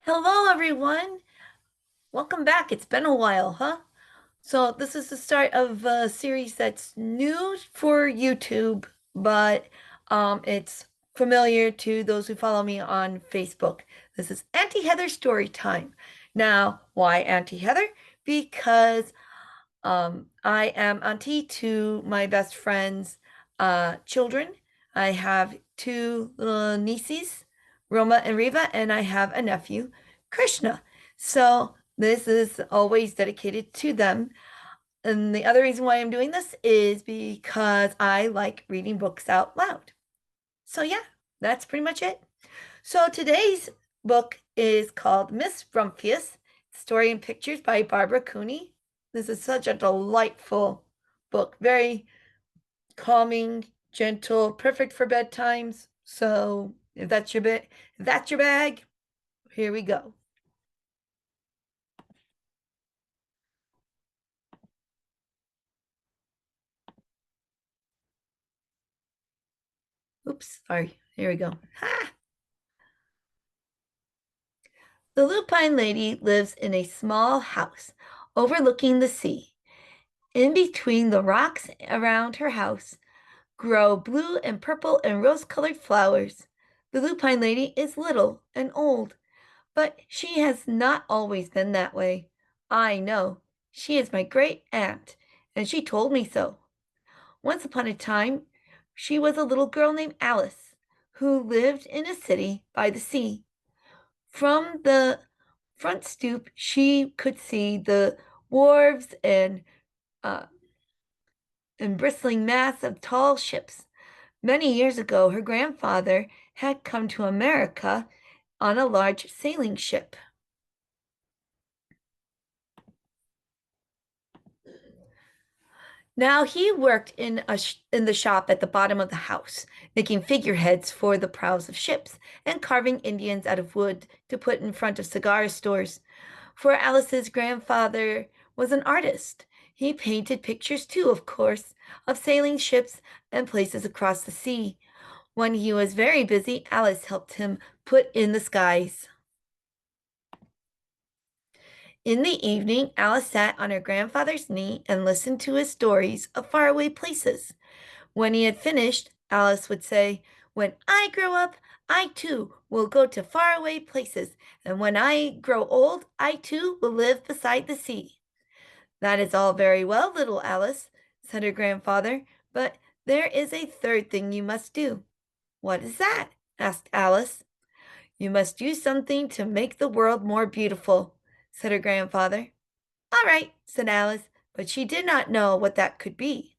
Hello, everyone. Welcome back. It's been a while, huh? So, this is the start of a series that's new for YouTube, but it's familiar to those who follow me on Facebook. This is Auntie Heather Storytime. Now, why Auntie Heather? Because I am auntie to my best friend's children. I have two little nieces, Roma and Riva, and I have a nephew, Krishna. So this is always dedicated to them. And the other reason why I'm doing this is because I like reading books out loud. So yeah, that's pretty much it. So today's book is called Miss Rumphius, Story and Pictures by Barbara Cooney. This is such a delightful book, very calming, gentle, perfect for bedtimes. So if that's your bit, if that's your bag, here we go. Oops, sorry. Here we go. Ha! The Lupine Lady lives in a small house overlooking the sea. In between the rocks around her house grow blue and purple and rose-colored flowers. The Lupine Lady is little and old, but she has not always been that way. I know. She is my great aunt, and she told me so. Once upon a time, she was a little girl named Alice who lived in a city by the sea. From the front stoop, she could see the wharves uh, and bristling mass of tall ships. Many years ago, her grandfather had come to America on a large sailing ship. Now he worked in the shop at the bottom of the house, making figureheads for the prows of ships and carving Indians out of wood to put in front of cigar stores. For Alice's grandfather was an artist. He painted pictures too, of course, of sailing ships and places across the sea. When he was very busy, Alice helped him put in the skies. In the evening, Alice sat on her grandfather's knee and listened to his stories of faraway places. When he had finished, Alice would say, "When I grow up, I too will go to faraway places, and when I grow old, I too will live beside the sea." "That is all very well, little Alice," said her grandfather, "but there is a third thing you must do." "What is that?" asked Alice. "You must do something to make the world more beautiful," said her grandfather. "All right," said Alice, but she did not know what that could be.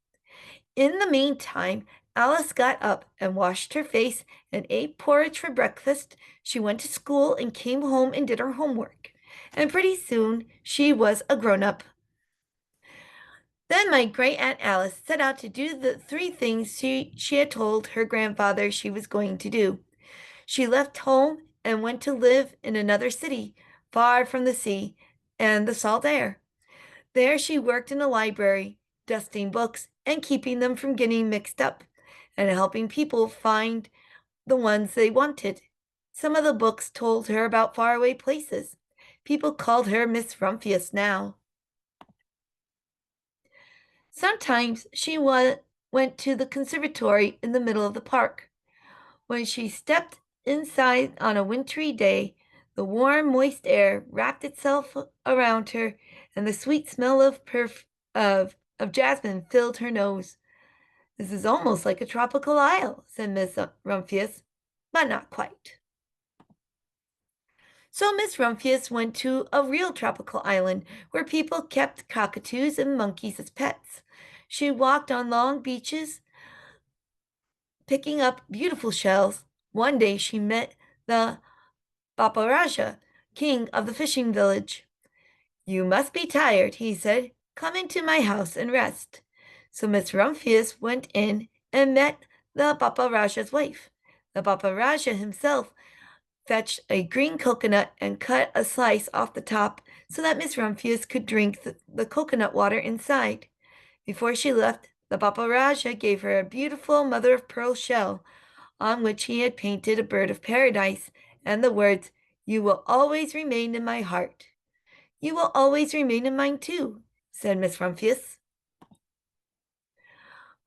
In the meantime, Alice got up and washed her face and ate porridge for breakfast. She went to school and came home and did her homework. And pretty soon she was a grown up. Then my great Aunt Alice set out to do the three things she had told her grandfather she was going to do. She left home and went to live in another city, far from the sea and the salt air. There she worked in a library, dusting books and keeping them from getting mixed up, and helping people find the ones they wanted. Some of the books told her about faraway places. People called her Miss Rumphius now. Sometimes went to the conservatory in the middle of the park. When she stepped inside on a wintry day, the warm, moist air wrapped itself around her, and the sweet smell of jasmine filled her nose. "This is almost like a tropical isle," said Miss Rumphius, "but not quite." So Miss Rumphius went to a real tropical island where people kept cockatoos and monkeys as pets. She walked on long beaches, picking up beautiful shells. One day she met the Baparaja, king of the fishing village. "You must be tired," he said. "Come into my house and rest." So Miss Rumphius went in and met the Baparaja's wife. The Baparaja himself fetched a green coconut and cut a slice off the top so that Miss Rumphius could drink the coconut water inside. Before she left, the Baparaja gave her a beautiful mother of pearl shell on which he had painted a bird of paradise and the words, You will always remain in my heart. You will always remain in mine too, said Miss Rumphius.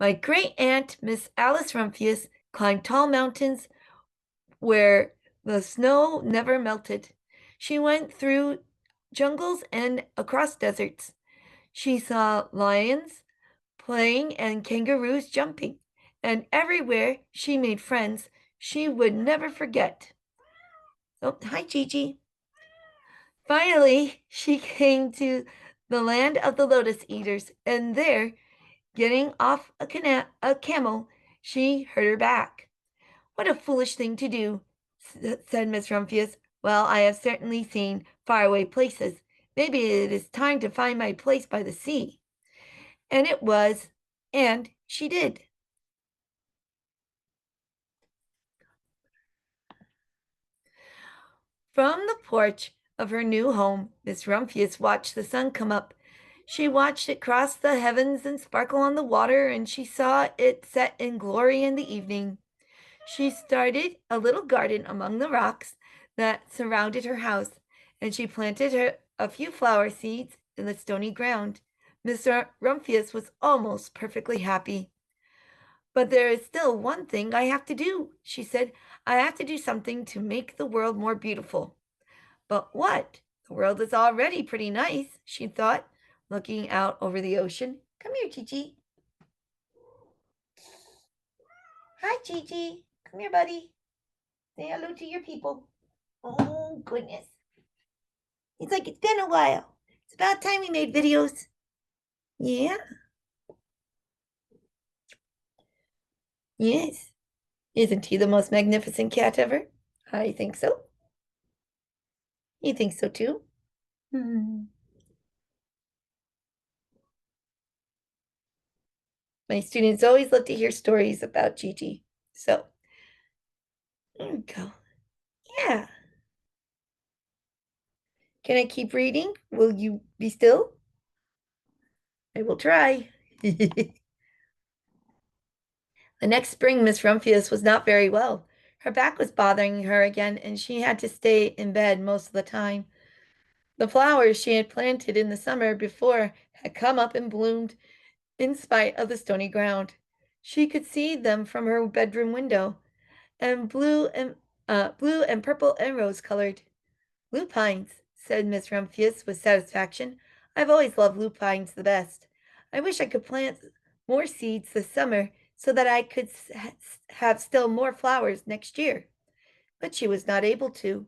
My great aunt, Miss Alice Rumphius, climbed tall mountains where the snow never melted. She went through jungles and across deserts. She saw lions playing and kangaroos jumping, and everywhere she made friends she would never forget. Oh, hi, Gigi. Finally, she came to the land of the lotus eaters, and there, getting off a camel, she hurt her back. What a foolish thing to do, said Miss Rumphius. Well, I have certainly seen faraway places. Maybe it is time to find my place by the sea. And it was, and she did. From the porch of her new home, Miss Rumphius watched the sun come up. She watched it cross the heavens and sparkle on the water, and she saw it set in glory in the evening. She started a little garden among the rocks that surrounded her house, and she planted a few flower seeds in the stony ground. Mr. Rumphius was almost perfectly happy. But there is still one thing I have to do, she said. I have to do something to make the world more beautiful. But what? The world is already pretty nice, she thought, looking out over the ocean. Come here, Gigi. Hi, Gigi. Come here, buddy. Say hello to your people. Oh, goodness. It's like it's been a while. It's about time we made videos. Yeah, yes. Isn't he the most magnificent cat ever? I think so. You think so too? Hmm. My students always love to hear stories about Gigi. So, there you go. Yeah. Can I keep reading? Will you be still? I will try. The next spring, Miss Rumphius was not very well. Her back was bothering her again, and she had to stay in bed most of the time. The flowers she had planted in the summer before had come up and bloomed in spite of the stony ground. She could see them from her bedroom window, and blue and purple and rose colored. Lupines, said Miss Rumphius with satisfaction. I've always loved lupines the best. I wish I could plant more seeds this summer so that I could have still more flowers next year. But she was not able to.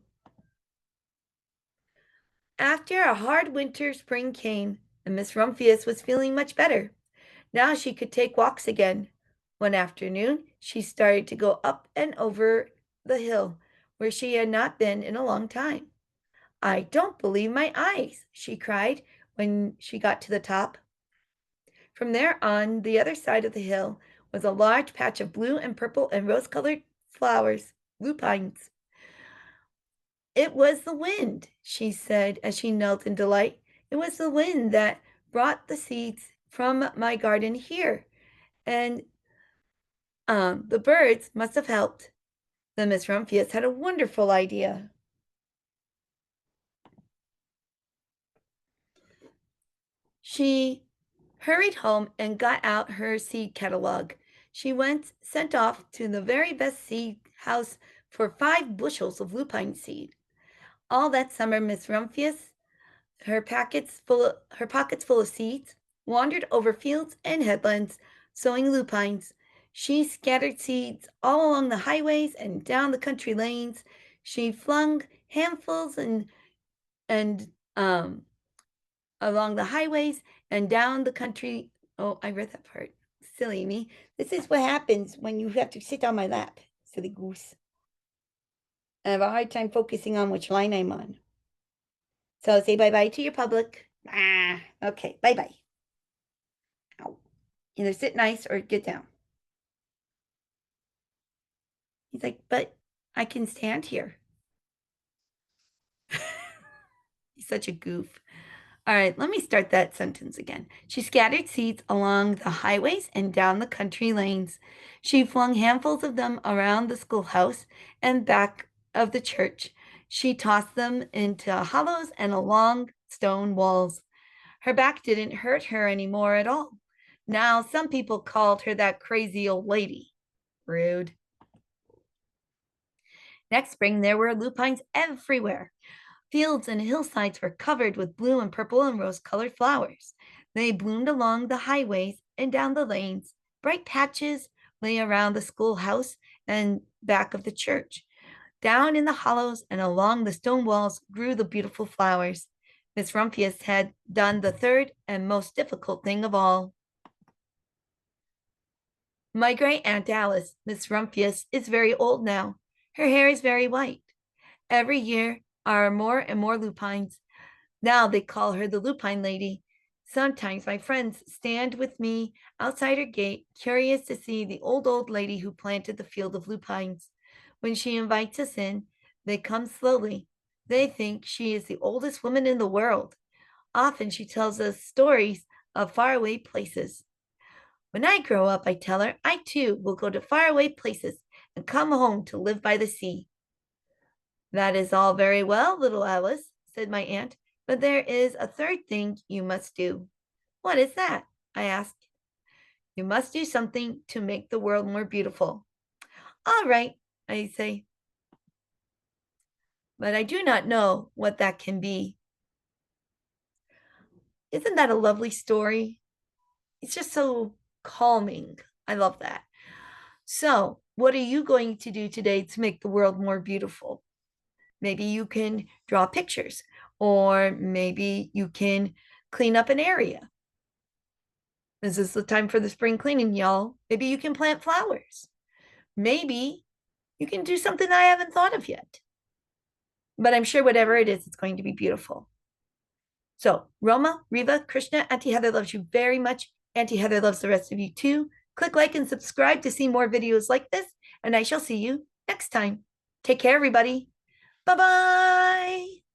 After a hard winter, spring came, and Miss Rumphius was feeling much better. Now she could take walks again. One afternoon, she started to go up and over the hill where she had not been in a long time. I don't believe my eyes, she cried when she got to the top. From there on the other side of the hill was a large patch of blue and purple and rose-colored flowers, lupines. It was the wind, she said as she knelt in delight. It was the wind that brought the seeds from my garden here, and the birds must have helped. Then Miss Rumphius had a wonderful idea. She hurried home and got out her seed catalog. She sent off to the very best seed house for 5 bushels of lupine seed. All that summer, Miss Rumphius, her pockets full of seeds, wandered over fields and headlands, sowing lupines. She scattered seeds all along the highways and down the country lanes. She flung handfuls and along the highways and down the country. Oh, I read that part. Silly me. This is what happens when you have to sit on my lap, silly goose. I have a hard time focusing on which line I'm on. So say bye-bye to your public. Ah, okay, bye-bye. Ow. Either sit nice or get down. He's like, but I can stand here. He's such a goof. All right, let me start that sentence again. She scattered seeds along the highways and down the country lanes. She flung handfuls of them around the schoolhouse and back of the church. She tossed them into hollows and along stone walls. Her back didn't hurt her anymore at all. Now, some people called her that crazy old lady. Rude. Next spring, there were lupines everywhere. Fields and hillsides were covered with blue and purple and rose colored flowers. They bloomed along the highways and down the lanes. Bright patches lay around the schoolhouse and back of the church. Down in the hollows and along the stone walls grew the beautiful flowers. Miss Rumphius had done the third and most difficult thing of all. My great Aunt Alice, Miss Rumphius, is very old now. Her hair is very white. Every year are more and more lupines. Now they call her the Lupine Lady. Sometimes my friends stand with me outside her gate, curious to see the old lady who planted the field of lupines. When she invites us in, they come slowly. They think she is the oldest woman in the world. Often she tells us stories of faraway places. When I grow up, I tell her, I too will go to faraway places and come home to live by the sea. That is all very well, little Alice, said my aunt, but there is a third thing you must do. What is that? I asked. You must do something to make the world more beautiful. All right, I say, but I do not know what that can be. Isn't that a lovely story? It's just so calming. I love that. So, what are you going to do today to make the world more beautiful? Maybe you can draw pictures, or maybe you can clean up an area. This is the time for the spring cleaning, y'all. Maybe you can plant flowers. Maybe you can do something I haven't thought of yet. But I'm sure whatever it is, it's going to be beautiful. So, Roma, Riva, Krishna, Auntie Heather loves you very much. Auntie Heather loves the rest of you too. Click like and subscribe to see more videos like this, and I shall see you next time. Take care, everybody. Bye-bye.